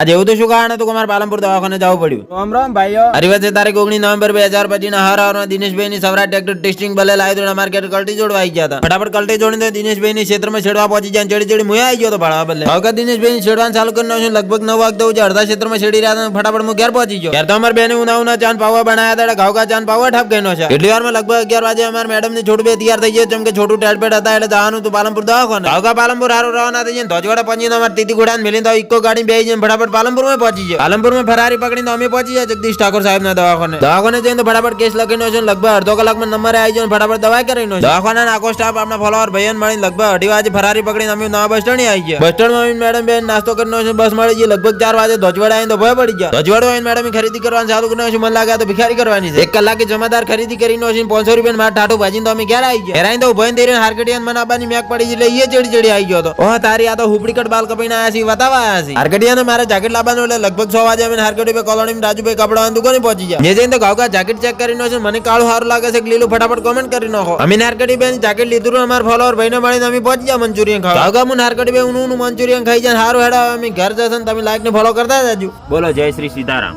આજે એવું તો શું કારણ હતું કે મારે પાલનપુર દવાખાને જવું પડ્યું? રામ રામ ભાઈઓ. હરિવત છે તારીખ 19 નવેમ્બર 2025 ના હવારમાં દિનેશભાઈ ની સવરાટ ટ્રેક્ટર ટેસ્ટિંગ ભલે લાવી દો માર્કેટ કલ્ટી જોડવા આવી ગયા હતા. ફટાફટ કલ્ટી જોડીને દિનેશભાઈ ની ક્ષેત્રમાં છેડવા પહોંચી જાય ચડી ચડી મુયા આવી ગયો તો ભાડવા બદલે હવે દિનેશભાઈ ની છેડવાનું ચાલુ કરી નાખ્યું. લગભગ 9 વાગતા હું અડધા ક્ષેત્રમાં છેડી રહ્યા હતા. ફટાફટ હું ઘેર પહોંચી ગયો. ઘેર તો અમારે બેને ઉના ચાંદ પાવા બનાયા હતા. ઘાવકા ચાંદ પાવા ઠપ ગયો છે. એટલી વારમાં લગભગ 11 વાગે અમારા મેડમ ની છોટું બે તૈયાર થઈ ગયો. જેમ કે છોટું ટેડપેડ હતા એટલે જવાનું હતું પાલનપુર દવાખાને. ઘાવકા પાલનપુર હારું રવાના થઈ જાય. ધોજવાડા પહોંચીને અમારે તીતી ઘોડાને મેલીને તો ઇકો ગાડી બેસી જઈને ફટાફટ પાલનપુર માં પહોંચી ગયો. પાલનપુર માં ફરારી પકડીને અમે પહોંચી ગયા જગદીશ ઠાકોર સાહેબ ના દવાખાને જઈને ફટાફટ કેસ લખીનો છે. લગભગ અડધો કલાકમાં નંબરે આવી જાય ફટાફટ દવા કરીને દવાખાના આખો સ્ટાફ આપણા ફોલોવર ભાઈઓને મળીને લગભગ 2:30 વાગે ફરારી પકડીને અમે નવા બસ સ્ટેન્ડ આવી ગયા. બસ સ્ટેન્ડ માં મેડમ બેન નાસ્તો કરીને છે. બસ મળી ગઈ. લગભગ 4 વાગે ધોજવાડા આવીને તો ભય પડી ગયા. ધોજવાડો આવીને મેડમ ખરીદી કરવાનું ચાલુ કરીને મને લાગે તો ભિખારી કરવાની છે. 1 કલાકે જમાદાર ખરીદી કરીને 500 રૂપિયા માર ટાટું ભાજીને તો અમે ઘેર આવી ગયા. હેરાઈને તો ઉભા થઈને હાર્કેટિયન મને આબાની મેક પડી એટલે એ ચડી ચડી આવી ગયો હતો. ઓહ તારી આ તો હુપડી કટ બાલ કપાઈને આયા છે બતાવા આયા છે. હાર્કેટિયન મારે જાકેટ લાવવાનું એટલે લગભગ 6 વાગે અમે હાર્કેટ પે કોલોની રાજુભાઈ કપડાની દુકાને પહોંચી ગયા. જે જઈને તો ગાવકા જાકેટ ચેક કરીને છે. મને કાળું સારું લાગે છે કે લીલું ફટાફટ કોમેન્ટ કરી નાખો. અમે નારકડી બેન જાકેટ લીધું અમાર ફોલોવર ભાઈને મળીને અમે પહોંચી ગયા મંચુરિયન ખાવા. ગાવકા હું નારકડી બે ઊનું મંચુરિયન ખાઈ જાય સારું હેડા અમે ઘર જશે તમે લાઈક ને ફોલો કરતા જાજો. બોલો જય શ્રી સીતારામ.